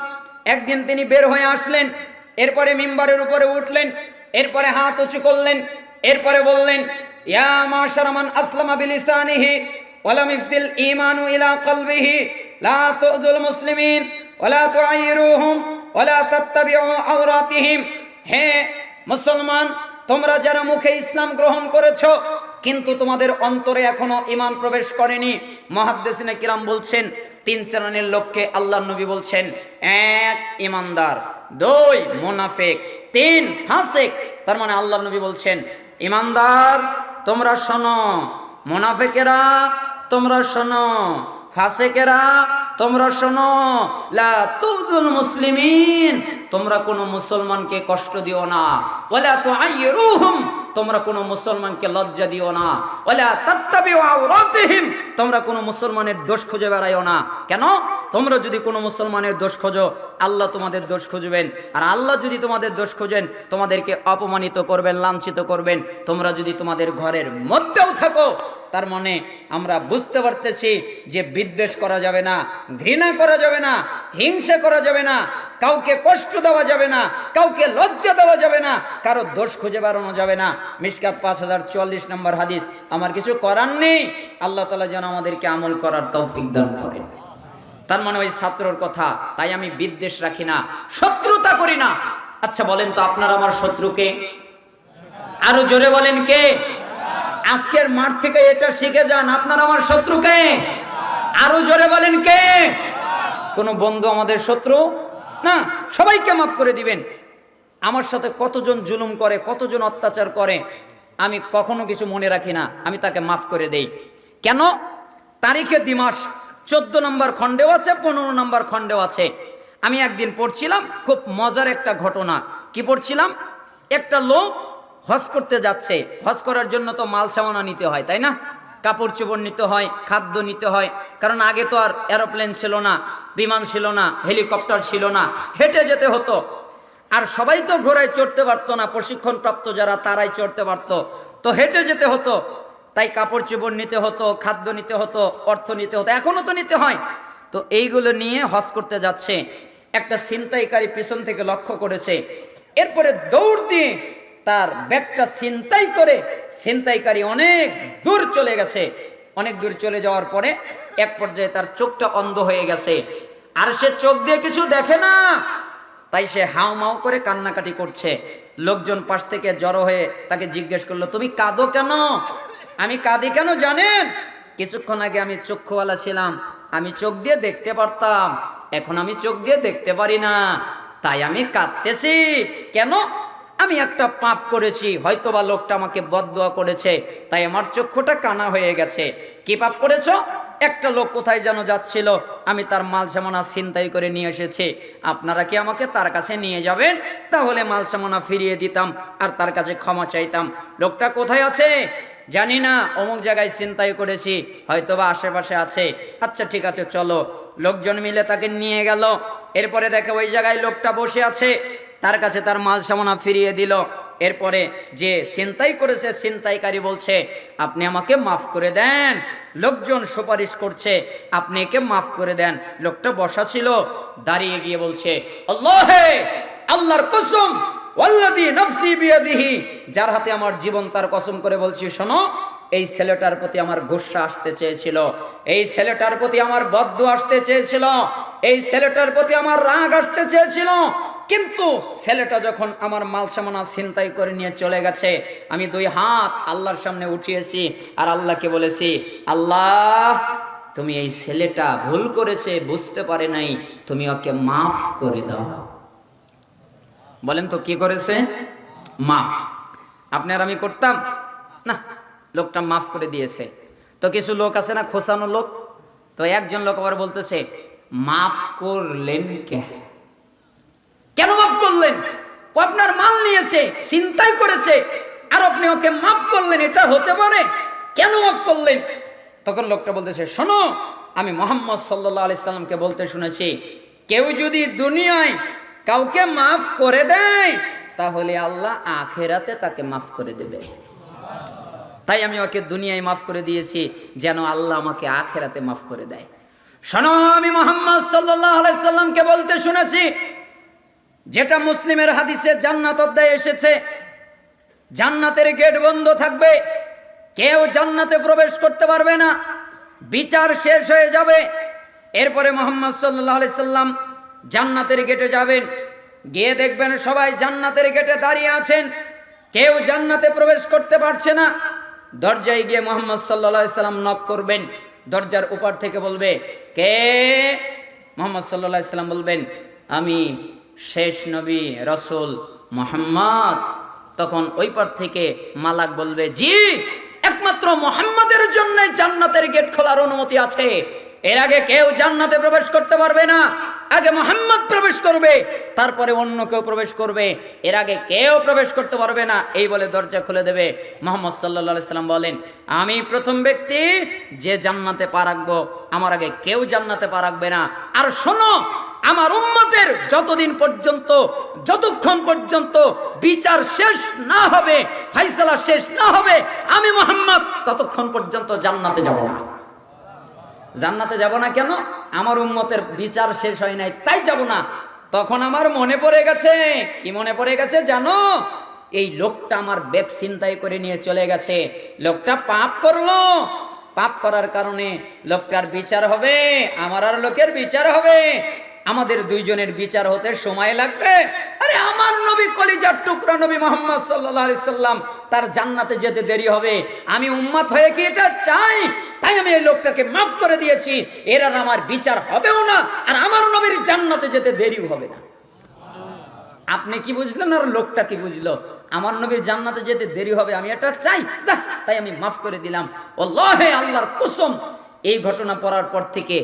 একদিন তিনি বের হয়ে আসলেন, এরপরে মিম্বারের উপরে উঠলেন, এরপরে হাত উঁচু করলেন, এরপরে বললেন, ইয়া মাশারা মান আসলামা বিলিসানিহি ওয়া লাম ইফদিল ঈমানু ইলা কলবিহি লা তুযুল মুসলিমিন ওয়া লা তুআইরুহুম ওয়া লা তাত্তাবিউ আওরাতিহিম। হে মুসলমান, তোমরা যারা মুখে ইসলাম গ্রহণ করেছো কিন্তু তোমাদের অন্তরে এখনো ঈমান প্রবেশ করেনি, মুহাদ্দিসিনে কিরাম বলছেন 3 শ্রেণীর লোককে আল্লাহর নবী বলছেন, 1 ঈমানদার, 2 মুনাফিক, 3 ফাসিক। তার মানে আল্লাহর নবী বলছেন, ঈমানদার তোমরা শোনো, মুনাফিকেরা তোমরা শোনো, ফাসিকেরা তোমরা শোনো, লা তুযুল মুসলিমিন, তোমরা কোনো মুসলমানকে কষ্ট দিও না, ওয়ালা তুআইরুহুম, তোমরা কোনো মুসলমানকে লজ্জা দিও না, ওয়ালা তাত্তাবিউ আওরাতিহিম, তোমরা কোনো মুসলমানের দোষ খুঁজে বেড়াইও না। কেন? তোমরা যদি কোনো মুসলমানের দোষ খোঁজো, আল্লাহ তোমাদের দোষ খুঁজবেন, আর আল্লাহ যদি তোমাদের দোষ খুঁজেন তোমাদেরকে অপমানিত করবেন, লাঞ্ছিত করবেন। তোমরা যদি তোমাদের ঘরের মধ্যেও থাকো, তার মানে আমরা বুঝতে পারতেছি যে বিদ্বেষ করা যাবে না, ঘৃণা করা যাবে না, হিংসা করা যাবে না, কাউকে কষ্ট দেওয়া যাবে না, কাউকে লজ্জা দেওয়া যাবে না, কারো দোষ খুঁজে বেড়ানো যাবে না। মিশকাত 5044 নম্বর হাদিস। আমার কিছু করার নেই, আল্লাহ তাআলা যেন আমাদেরকে আমল করার তৌফিক দান করেন। তার মানে ওই ছাত্রর কথা, তাই আমি বিদ্বেষ রাখি না, শত্রুতা করি না। আচ্ছা বলেন তো, আপনার আমার শত্রুকে? আরো জোরে বলেন কে? আজকের মাঠ থেকে এটা শিখে যান, আপনার আমার শত্রুকে? আরো জোরে বলেন কে? কোন বন্ধু আমাদের শত্রু না, সবাইকে মাফ করে দিবেন। আমার সাথে কতজন জুলুম করে, কতজন অত্যাচার করে, আমি কখনো কিছু মনে রাখি না, আমি তাকে মাফ করে দেই। কেন? তারিখে দিমাস 14 নম্বর খণ্ডেও আছে, 15 নম্বর খণ্ডেও আছে। আমি একদিন পড়ছিলাম, খুব মজার একটা ঘটনা। কি পড়ছিলাম? একটা লোক হজ করতে যাচ্ছে। হজ করার জন্য তো মাল সামানা নিতে হয়, তাই না? কাপড় চোপড় নিতে হয়, খাদ্য নিতে হয়, কারণ আগে তো আর এরোপ্লেন ছিল না, বিমান ছিল না, হেলিকপ্টার ছিল না, হেঁটে যেতে হতো। আর সবাই তো ঘোড়ায় চড়তে পারতো না, প্রশিক্ষণপ্রাপ্ত যারা তারাই চড়তে পারতো, তো হেঁটে যেতে হতো। তাই কাপড় চোপড় নিতে হতো, খাদ্য নিতে হতো, অর্থ নিতে হতো, এখনো তো নিতে হয়। তো এইগুলো নিয়ে হজ করতে যাচ্ছে। একটা ছিনতাইকারী পিছন থেকে লক্ষ্য করেছে, এরপরে দৌড় দিয়ে তার ব্যাগটা ছিনতাই করে ছিনতাইকারী অনেক দূর চলে গেছে। অনেক দূর চলে যাওয়ার পরে এক পর্যায়ে তার চোখটা অন্ধ হয়ে গেছে, আর সে চোখ দিয়ে কিছু দেখে না। তাই সে হাউ মাউ করে কান্নাকাটি করছে। লোকজন পাশ থেকে জড়ো হয়ে তাকে জিজ্ঞেস করলো, তুমি কাঁদো কেন? আমি কাঁদি কেন জানেন? কিছুক্ষণ আগে আমি চক্ষুওয়ালা ছিলাম, আমি চোখ দিয়ে দেখতে পারতাম, এখন আমি চোখ দিয়ে দেখতে পারি না, তাই আমি কাঁদতেছি। কেন? আমি একটা পাপ করেছি, হয়তোবা লোকটা আমাকে বদদুয়া করেছে, তাই আমার চক্ষুটা কানা হয়ে গেছে। কি পাপ করেছো? একটা লোক কোথায় যেন যাচ্ছিল, আমি তার মাল সামানা ছিনতাই করে নিয়ে এসেছি। আপনারা কি আমাকে তার কাছে নিয়ে যাবেন? তাহলে মাল সামানা ফিরিয়ে দিতাম আর তার কাছে ক্ষমা চাইতাম। লোকটা কোথায় আছে জানি না, অমুক জায়গায় ছিনতাই করেছি, হয়তোবা আশেপাশে আছে। আচ্ছা ঠিক আছে, চলো। লোকজন মিলে তাকে নিয়ে গেল। এরপরে দেখে ওই জায়গায় লোকটা বসে আছে, তার কাছে তার মাল সামানা ফিরিয়ে দিল। এরপরে যে ছিনতাই করেছে, ছিনতাইকারী বলছে, আপনি আমাকে মাফ করে দেন। লোকজন সুপারিশ করছে, আপনি একে মাফ করে দেন। লোকটা বসা ছিল, দাঁড়িয়ে গিয়ে বলছে, আল্লাহে, আল্লাহর কসম, ওয়াল্লাযী নাফসি বিয়াদিহি, যার হাতে আমার জীবন তার কসম করে বলছি, শোনো, এই ছেলেটার প্রতি আমার গোসা আসতে চেয়েছিল, এই ছেলেটার প্রতি আমার বদদুয়া আসতে চেয়েছিল, এই ছেলেটার প্রতি আমার রাগ আসতে চেয়েছিল, কিন্তু ছেলেটা যখন আমার মাল সামানা ছিনতাই করে নিয়ে চলে গেছে, আমি 2 হাত আল্লাহর সামনে উঠিয়েছি আর আল্লাহকে বলেছি, আল্লাহ, তুমি এই ছেলেটা ভুল করেছে, বুঝতে পারে নাই, তুমি ওকে মাফ করে দাও। বলেন তো কি করেছে? মাফ। আপনি আর আমি করতাম না? লোকটা মাফ করে দিয়েছে। তো কিছু লোক আছে না, খোসানো লোক, তো একজন লোক আবার বলতেছে, মাফ করলেন কেন? মাফ করলেন? ও আপনার মাল নিয়েছে, ছিনতাই করেছে, আর আপনি ওকে মাফ করলেন, এটা হতে পারে? কেন মাফ করলেন? তখন লোকটা বলতেছে, শোনো, আমি মুহাম্মদ সাল্লাল্লাহু আলাইহি সাল্লামকে বলতে শুনেছি, কেউ যদি দুনিয়ায় কাউকে মাফ করে দেয়, তাহলে আল্লাহ আখিরাতে তাকে মাফ করে দেবে। তাই আমি ওকে দুনিয়ায় মাফ করে দিয়েছি, যেন আল্লাহ আমাকে আখিরাতে মাফ করে দেয়। শোনো, আমি মুহাম্মদ সাল্লাল্লাহু আলাইহি সাল্লামকে বলতে শুনেছি, যেটা মুসলিমের হাদিসে জান্নাত অধ্যায়ে এসেছে, জান্নাতের গেট বন্ধ থাকবে, কেউ জান্নাতে প্রবেশ করতে পারবে না, বিচার শেষ হয়ে যাবে। এরপরে মুহাম্মদ সাল্লাল্লাহু আলাইহি সাল্লাম জান্নাতের গেটে যাবেন, গিয়ে দেখবেন সবাই জান্নাতের গেটে দাঁড়িয়ে আছেন, কেউ জান্নাতে প্রবেশ করতে পারছে না। দরজায় গিয়ে মুহাম্মদ সাল্লাল্লাহু আলাইহি সাল্লাম নক করবেন, দরজার উপর থেকে বলবে, কে? মুহাম্মদ সাল্লাল্লাহু আলাইহি সাল্লাম বলবেন, আমি শেষ নবী রাসূল মুহাম্মদ। তখন ওই পার থেকে মালাক বলবে, জি, একমাত্র মুহাম্মাদের জন্যই জান্নাতের গেট খোলার অনুমতি আছে, এর আগে কেউ জান্নাতে প্রবেশ করতে পারবে না। আগে মুহাম্মদ প্রবেশ করবে, তারপরে অন্য কেউ প্রবেশ করবে, এর আগে কেউ প্রবেশ করতে পারবে না। এই বলে দরজা খুলে দেবে। মুহাম্মদ সাল্লাল্লাহু আলাইহি সাল্লাম বলেন, আমি প্রথম ব্যক্তি যে জান্নাতে পা রাখবো, আমার আগে কেউ জান্নাতে পা রাখবে না। আর শোনো, আমার উম্মতের যতদিন পর্যন্ত, যতক্ষণ পর্যন্ত বিচার শেষ না হবে, ফাইসালা শেষ না হবে, আমি মুহাম্মদ ততক্ষণ পর্যন্ত জান্নাতে যাব না। জান্নাতে যাব না কেন? আমার উম্মতের বিচার শেষ হয় নাই, তাই যাব না। তখন আমার মনে পড়ে গেছে, কি মনে পড়ে গেছে জানো? এই লোকটা আমার ব্যাগ ছিনতাই করে নিয়ে চলে গেছে, লোকটা পাপ করলো, পাপ করার কারণে লোকটার বিচার হবে, আমার আর লোকের বিচার হবে, আমাদের দুইজনের বিচার হতে সময় লাগবে। আরে আমার নবী, কলিজার টুকরা নবী মুহাম্মদ সাল্লাল্লাহু আলাইহি সাল্লাম, তার জান্নাতে যেতে দেরি হবে, আমি উম্মত হয়ে কি এটা চাই? তাই আমি এই লোকটাকে মাফ করে দিয়েছি, এর আর আমার বিচার হবেও না, আর আমার নবীর জান্নাতে যেতে দেরিও হবে না। আপনি কি বুঝলেন আর লোকটা কি বুঝলো? আমার নবীর জান্নাতে যেতে দেরি হবে, আমি এটা চাই, তাই আমি মাফ করে দিলাম। আল্লাহে, আল্লাহর কসম, এই ঘটনা পড়ার পর থেকে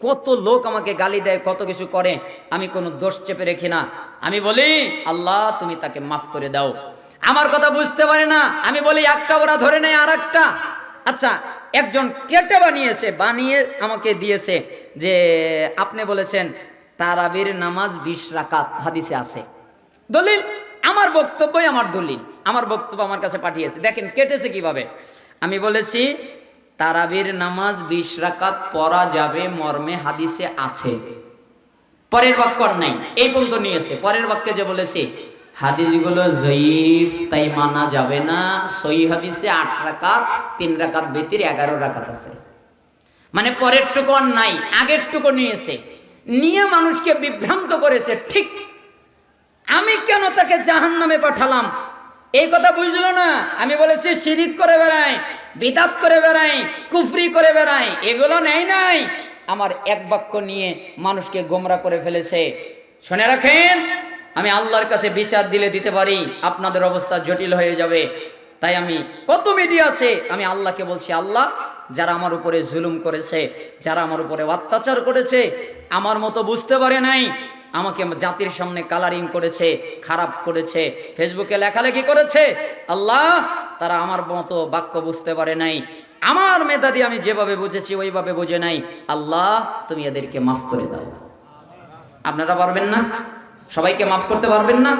কত লোক আমাকে গালি দেয়, কত কিছু করে, আমি কোনো দোষ চেপে রেখি না। আমি বলি, আল্লাহ তুমি তাকে মাফ করে দাও। আমার কথা বুঝতে পারে না, আমি বলি একটা, ওরা ধরে নেয় আর একটা। আচ্ছা, একজন কেটে বানিয়েছে, বানিয়ে আমাকে দিয়েছে যে আপনি বলেছেন তারাবির নামাজ 20 রাকাত, হাদিসে আছে, দলিল। আমার বক্তব্যই আমার দলিল, আমার বক্তব্য আমার কাছে পাঠিয়েছে, দেখেন কেটেছে কিভাবে। আমি বলেছি তারাবির নামাজ 20 রাকাত পড়া যাবে মর্মে হাদিসে আছে, পরের বাক্য নাই, এই পর্যন্ত নিয়েছে। পরের বাক্যে যে বলেছে হাদিসগুলো জয়ীফ, তাই মানা যাবে না, সহিহ হাদিসে 8 রাকাত, 3 রাকাত ব্যতির 11 রাকাত আছে। মানে পরের টুকু আর নাই, আগের টুকু নিয়েছে, নিয়ে মানুষকে বিভ্রান্ত করেছে। ঠিক, আমি কেন তাকে জাহান্নামে পাঠালাম এই কথা বুঝলো না। আমি বলেছি শিরিক করে বেড়াই, বিদআত করে বেড়াই, কুফরি করে বেড়াই, এগুলো নেই নাই। আমার এক বাক্য নিয়ে মানুষকে গোমরা করে ফেলেছে। শুনে রাখেন, আমি আল্লাহর কাছে বিচার দিলে দিতে পারি, আপনাদের অবস্থা জটিল হয়ে যাবে। তাই আমি, কত মিডিয়া আছে, আমি আল্লাহকে বলছি, আল্লাহ যারা আমার উপরে জুলুম করেছে, যারা আমার উপরে অত্যাচার করেছে, আমার মতো বুঝতে পারে নাই, আমাকে জাতির সামনে কালারিং করেছে, খারাপ করেছে, ফেসবুকে লেখালেখি করেছে, আল্লাহ তারা আমার মতো বাক্য বুঝতে পারে নাই, আমার মেধা দিয়ে আমি যেভাবে বুঝেছি ওইভাবে বুঝে নাই, আল্লাহ তুমি এদেরকে মাফ করে দাও। আপনারা পারবেন না? সবাইকে মাফ করতে পারবেন না?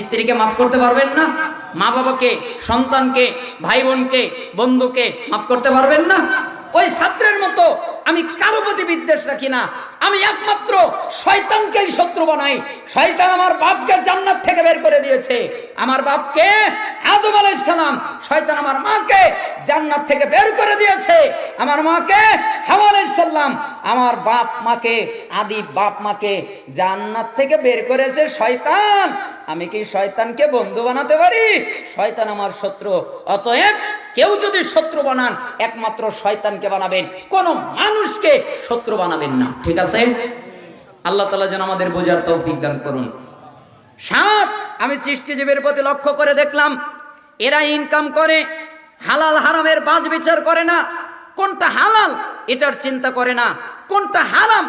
স্ত্রীকে মাফ করতে পারবেন না? মা বাবাকে, সন্তানকে, ভাই বোনকে, বন্ধুকে মাফ করতে পারবেন না? ওই ছাত্রের মতো আমি কারো প্রতি বিদ্বেষ রাখি না, আমি একমাত্র শয়তানকেই শত্রু বানাই। শয়তান আমার বাপকে জান্নাত থেকে বের করে দিয়েছে, আমার বাপকে আদম আলাইহিস সালাম, শয়তান আমার মাকে জান্নাত থেকে বের করে দিয়েছে, আমার মাকে হাওয়া আলাইহিস সালাম, আমার বাপ মাকে, আদি বাপ মাকে জান্নাত থেকে বের করেছে শয়তান। আমি কি শয়তানকে বন্ধু বানাতে পারি? শয়তান আমার শত্রু। অতএব কেউ যদি শত্রু বানান, একমাত্র শয়তানকে বানাবেন, কোন মানুষকে শত্রু বানাবেন না। ঠিক আছে? আল্লাহ তাআলা যেন আমাদের বোঝার তৌফিক দান করুন। 7, আমি সৃষ্টিজীবের প্রতি লক্ষ্য করে দেখলাম, এরা ইনকাম করে, হালাল হারামের বাজ বিচার করে না, কোনটা হালাল এটার চিন্তা করে না, কোনটা হারাম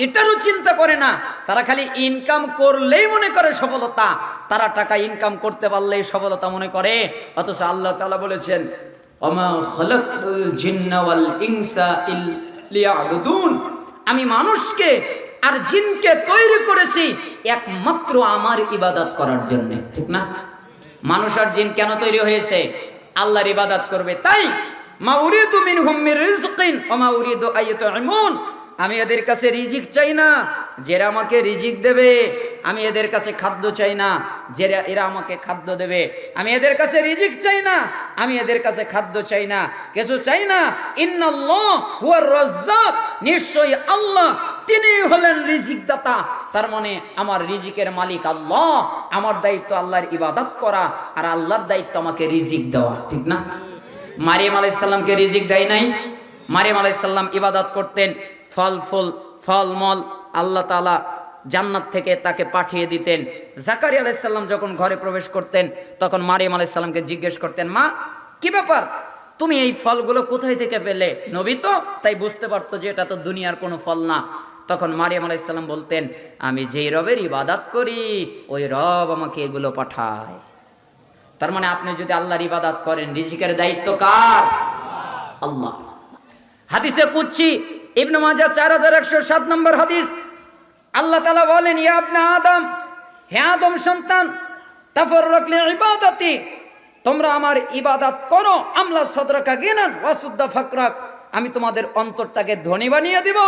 এটারও চিন্তা করে না। তারা খালি ইনকাম করলেই মনে করে সফলতা, তারা টাকা ইনকাম করতে পারলেই সফলতা মনে করে। অথচ আল্লাহ তাআলা বলেছেন, ওমা খালাকতুল জিন্না ওয়াল ইনসা ইল্লা লিয়াবুদুন, আমি মানুষকে আর জিনকে তৈরি করেছি একমাত্র আমার ইবাদত করার জন্য। ঠিক না? মানুষ আর জিন কেন তৈরি হয়েছে? আল্লাহর ইবাদত করবে। তাই মা উরিদু মিনহুম মির রিজকিন ওয়া মা উরিদু আইয়ুতঈমুন, আমি এদের কাছে রিজিক চাই না, যারা আমাকে রিজিক দেবে আমি এদের কাছে খাদ্য চাই না, যারা এরা আমাকে খাদ্য দেবে আমি এদের কাছে রিজিক চাই না, আমি এদের কাছে খাদ্য চাই না, কিছু চাই না। ইন্নাল্লাহ হুয়ার রাজ্জাক, নিশ্চয়ই আল্লাহ তিনি হলেন রিজিক দাতা। তার মানে আমার রিজিকের মালিক আল্লাহ, আমার দায়িত্ব আল্লাহর ইবাদত করা, আর আল্লাহর দায়িত্ব আমাকে রিজিক দেওয়া, ঠিক না? মারিয়াম আলাইহিস সালামকে রিজিক দেয় নাই? মারিয়াম আলাইহিস সালাম ইবাদত করতেন, ফলমল আল্লাহ তাআলা জান্নাত থেকে তাকে পাঠিয়ে দিতেন। জাকারিয়া আলাইহিস সালাম যখন ঘরে প্রবেশ করতেন তখন মারিয়াম আলাইহিস সালামকে জিজ্ঞেস করতেন, মা কি ব্যাপার, তুমি এই ফলগুলো কোথায় থেকে পেলে? নবী তো, তাই বুঝতে পারতো যে এটা তো দুনিয়ার কোনো ফল না। তখন মারিয়াম আলাইহিস সালাম বলতেন, আমি যেই রবের ইবাদত করি ওই রব আমাকে এগুলো পাঠায়। তার মানে আপনি যদি আল্লাহর ইবাদত করেন, রিজিকের দায়িত্ব কার? আল্লাহ। হাদিসে কুদসি ইবনে মাজাহ 4107 নম্বর হাদিস, আল্লাহ তাআলা বলেন, ইয়া ইবনে আদম, হে আদম সন্তান, তাফাররাক লিইবাদাতি, তোমরা আমার ইবাদত করো, আমলা সদরাকা গিনান ওয়াসুদ্দা ফাকরাক, আমি তোমাদের অন্তরটাকে ধনী বানিয়ে দিব,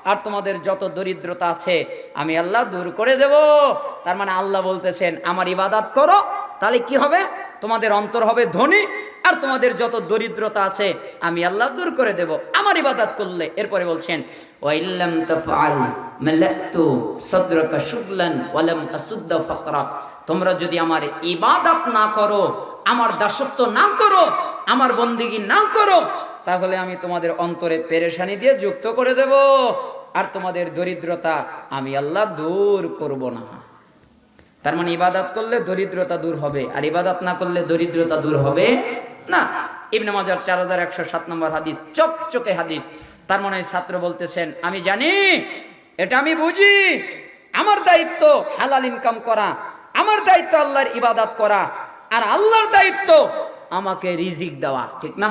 আর তোমাদের যত দরিদ্রতা আছে আমি আল্লাহ দূর করে দেব। তার মানে আল্লাহ বলতেছেন আমার ইবাদত করো, তাহলে কি হবে? তোমাদের অন্তর হবে ধনী, আর তোমাদের যত দরিদ্রতা আছে আমি আল্লাহ দূর করে দেব আমার ইবাদত করলে। এরপরে বলছেন, ওয়াইল্লাম তাফআল মালাতু সাদরাকা শুগলান ওয়ালাম আসুদ্দা ফাকরাক, তোমরা যদি আমার ইবাদত না করো, আমার দাসত্ব না করো, আমার বন্দেগী না করো, তাহলে আমি তোমাদের অন্তরে পেরেশানি দিয়ে যুক্ত করে দেব, আর তোমাদের দরিদ্রতা আমি আল্লাহ দূর করব না। তার মানে ইবাদত করলে দরিদ্রতা দূর হবে, আর ইবাদত না করলে দরিদ্রতা দূর হবে না। ইবনে মাজাহ 4107 নম্বর হাদিস, চকচকে হাদিস। তার মানে ছাত্র বলতেছেন, আমি জানি, এটা আমি বুঝি, আমার দায়িত্ব হালাল ইনকাম করা, আমার দায়িত্ব আল্লাহর ইবাদত করা, আর আল্লাহর দায়িত্ব আমাকে রিজিক দেওয়া, ঠিক না?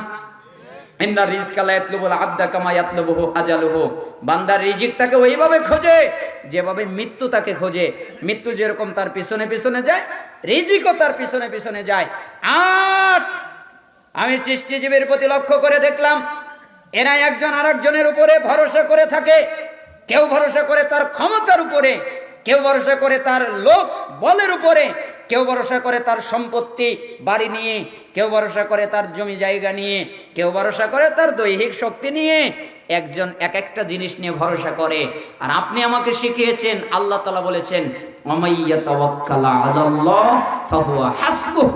ইন্নার রিজকা লা ইয়াতলুবুল আবদা কামা ইয়াতলুবুহু আজালুহু, বান্দার রিজিক তাকে ওইভাবে খোঁজে যেভাবে মৃত্যু তাকে খোঁজে। মৃত্যু যেরকম তার পিছনে পিছনে যায়, রিজিকও তার পিছনে পিছনে যায়। আর আমি সৃষ্টিজীবীর প্রতি লক্ষ্য করে দেখলাম, এরা একজন আরেকজনের উপরে ভরসা করে থাকে। কেউ ভরসা করে তার ক্ষমতার উপরে, কেউ ভরসা করে তার লোক বলের উপরে, কেউ ভরসা করে তার সম্পত্তি বাড়ি নিয়ে, কেউ ভরসা করে তার জমি জায়গা নিয়ে, কেউ ভরসা করে তার দৈহিক শক্তি নিয়ে। একজন এক একটা জিনিস নিয়ে ভরসা করে। আর আপনি আমাকে শিখিয়েছেন, আল্লাহ তাআলা বলেছেন, ওয়ামাইয়া তাওয়াক্কাল আলাল্লাহ ফাহুয়া হাসবুহ,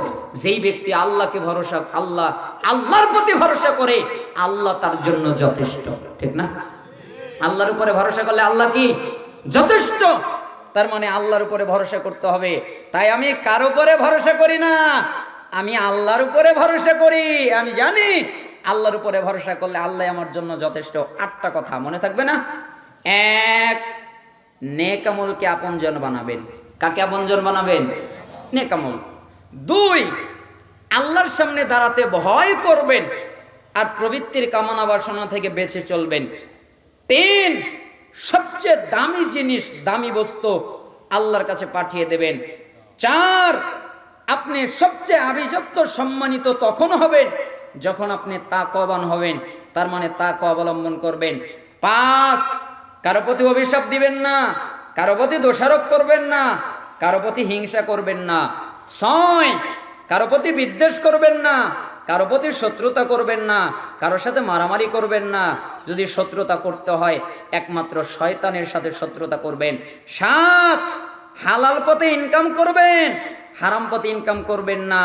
যেই ব্যক্তি আল্লাহকে ভরসা, আল্লাহর প্রতি ভরসা করে, আল্লাহ তার জন্য যথেষ্ট, ঠিক না? আল্লাহর উপরে ভরসা করলে আল্লাহ কি যথেষ্ট। তার মানে আল্লাহর উপরে ভরসা করতে হবে। তাই আমি কারো উপরে ভরসা করি না, আমি আল্লাহর উপরে ভরসা করি। আমি জানি আল্লাহর উপরে ভরসা করলে আল্লাহ আমার জন্য যথেষ্ট। 8টা কথা মনে থাকবে না? 1, নেক আমলকে আপনজন বানাবেন। কাকে আপনজন বানাবেন? নেক আমল। 2, আল্লাহর সামনে দাঁড়াতে ভয় করবেন, আর প্রবৃত্তির কামনা বাসনা থেকে বেঁচে চলবেন। 3, সবচেয়ে দামি জিনিস, দামি বস্তু আল্লাহর কাছে পাঠিয়ে দেবেন। 4, আপনি সবচেয়ে আভিজাত্য সম্মানিত তখন হবেন যখন আপনি তাকওয়াবান হবেন, তার মানে তাকওয়া অবলম্বন করবেন। 5, কারো প্রতি অভিশাপ দিবেন না, কারো প্রতি দোষারোপ করবেন না, কারো প্রতি হিংসা করবেন না। 6, কারো প্রতি বিদ্বেষ করবেন না, কারো প্রতি শত্রুতা করবেন না, কারোর সাথে মারামারি করবেন না। যদি শত্রুতা করতে হয় একমাত্র শয়তানের সাথে শত্রুতা করবেন। 7, হালাল পথে ইনকাম করবেন, হারাম পথে ইনকাম করবেন না।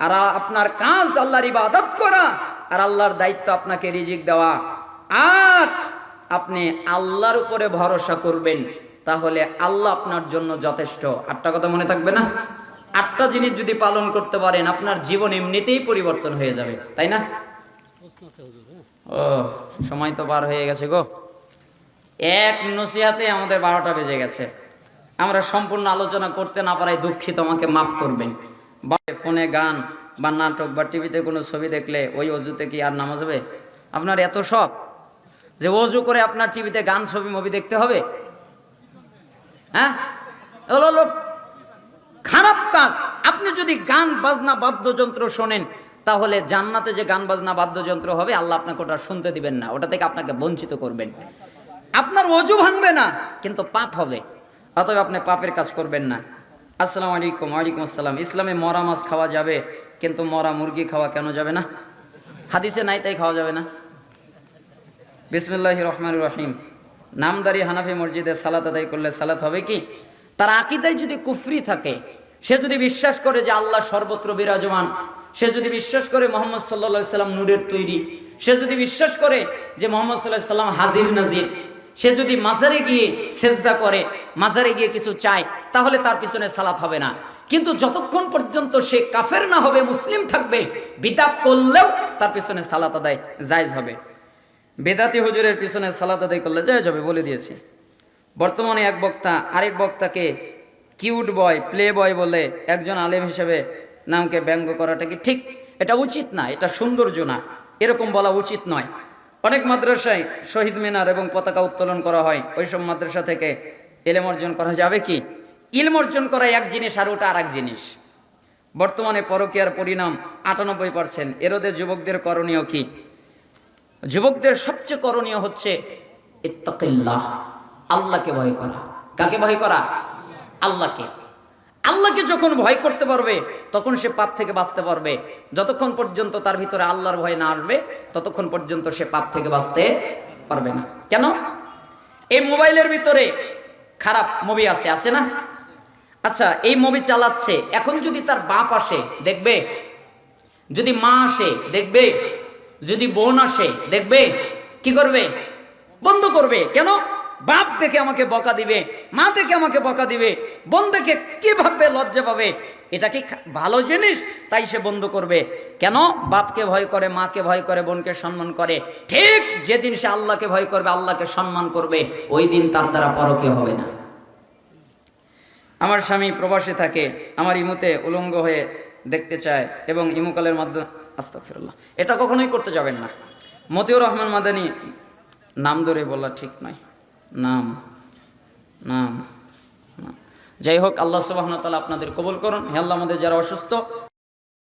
আর আপনার কাজ আল্লাহর ইবাদত করা, আর আল্লাহর দায়িত্ব আপনাকে রিজিক দেওয়া। 8, আপনি আল্লাহর উপরে ভরসা করবেন, তাহলে আল্লাহ আপনার জন্য যথেষ্ট। 8টা কথা মনে থাকবে না? 8টা জিনিস যদি পালন করতে পারেন আপনার জীবন এমনিতেই পরিবর্তন হয়ে যাবে, তাই না? ও সময় তো পার হয়ে গেছে গো। এক নসিহাতে আমাদের 12টা বেজে গেছে। আমরা সম্পূর্ণ আলোচনা করতে না পারায় দুঃখিত, আমাকে মাফ করবেন। ফোনে গান বা নাটক বা টিভিতে কোনো ছবি দেখলে ওই অজুতে কি আর নামাজ হবে? আপনার এত শখ যে অজু করে আপনার টিভিতে গান ছবি মুভি দেখতে হবে? হ্যাঁ, হলো খারাপ কাজ। আপনি যদি গান বাজনা বাদ্যযন্ত্র শোনেন, তাহলে জান্নাতে যে গান বাজনা বাদ্যযন্ত্র হবে আল্লাহ আপনাকে ওটা শুনতে দিবেন না, ওটা থেকে আপনাকে বঞ্চিত করবেন। আপনার ওযু ভাঙবে না, কিন্তু পাপ হবে। অতএব আপনি পাপের কাজ করবেন না। আসসালামু আলাইকুম। ওয়ালাইকুম আসসালাম। ইসলামে মরা মাছ খাওয়া যাবে, কিন্তু মরা মুরগি খাওয়া কেন যাবে না? হাদিসে নাই, তাই খাওয়া যাবে না। বিসমিল্লাহির রহমানির রহিম। নামদারি হানাফি মসজিদে সালাত আদায় করলে সালাত হবে কি? তার আকীদায় যদি কুফরি থাকে, সে যদি বিশ্বাস করে যে আল্লাহ সর্বত্র বিরাজমান, সে যদি বিশ্বাস করে মুহাম্মদ সাল্লাল্লাহু আলাইহি সাল্লাম নূরের তৈরি, সে যদি বিশ্বাস করে যে মুহাম্মদ সাল্লাল্লাহু আলাইহি সাল্লাম হাজির নাজির, সে যদি মাজারে গিয়ে সেজদা করে, মাজারে গিয়ে কিছু চায়, তাহলে তার পিছনে সালাত হবে না। কিন্তু যতক্ষণ পর্যন্ত সে কাফের না হবে, মুসলিম থাকবে, বিদআত করলেও তার পিছনে সালাত আদায় জায়েজ হবে। বেদাতি হুজুরের পিছনে সালাত আদায় করলে জায়েজ হবে, বলে দিয়েছি। বর্তমানে এক বক্তা আরেক বক্তাকে কিউট বয়, প্লে বয় বলে একজন আলেম হিসেবে নামকে ব্যঙ্গ করাটা কি ঠিক? এটা উচিত না, এটা সৌন্দর্য না, এরকম বলা উচিত নয়। অনেক মাদ্রাসায় শহীদ মিনার এবং পতাকা উত্তোলন করা হয়, ওইসব মাদ্রাসা থেকে ইলম অর্জন করা যাবে কি? ইলম অর্জন করা এক জিনিস, আর ওটা আর এক জিনিস। বর্তমানে পরকীয়ার পরিণাম 98%। এরোদের যুবকদের করণীয় কি? যুবকদের সবচেয়ে করণীয় হচ্ছে ইত্তাকিল্লাহ, আল্লাহকে ভয় করা। কাকে ভয় করা? আল্লাহকে। আল্লাহকে যখন ভয় করতে পারবে, তখন সে পাপ থেকে বাঁচতে পারবে। যতক্ষণ পর্যন্ত তার ভিতরে আল্লাহর ভয় না আসবে, ততক্ষণ পর্যন্ত সে পাপ থেকে বাঁচতে পারবে না। কেন? এই মোবাইলের ভিতরে খারাপ মুভি আছে না? আচ্ছা, এই মুভি চালাচ্ছে, এখন যদি তার বাপ আসে দেখবে, যদি মা আসে দেখবে, যদি বোন আসে দেখবে, কি করবে? বন্ধ করবে। কেন? বাপ দেখে আমাকে বকা দিবে, মা দেখে আমাকে বকা দিবে, বোন দেখে কি ভাববে, লজ্জা পাবে, এটা কি ভালো জিনিস? তাই সে বন্ধ করবে। কেন? বাপকে ভয় করে, মাকে ভয় করে, বোনকে সম্মান করে। ঠিক যেদিন সে আল্লাহকে ভয় করবে, আল্লাহকে সম্মান করবে, ওই দিন তার দ্বারা পরকীয়া হবে না। আমার স্বামী প্রবাসে থাকে, আমার ইমুতে উলঙ্গ হয়ে দেখতে চায় এবং ইমুকালের মাধ্যমে, আস্তাগফিরুল্লাহ, এটা কখনোই করতে যাবেন না। মতিউর রহমান মাদানী, নাম ধরে বলা ঠিক নয়, নাম নাম নাম যাই হোক, আল্লাহ সুবহানাহু ওয়া তাআলা আপনাদের কবুল করুন। হে আল্লাহ, আমাদের যারা অসুস্থ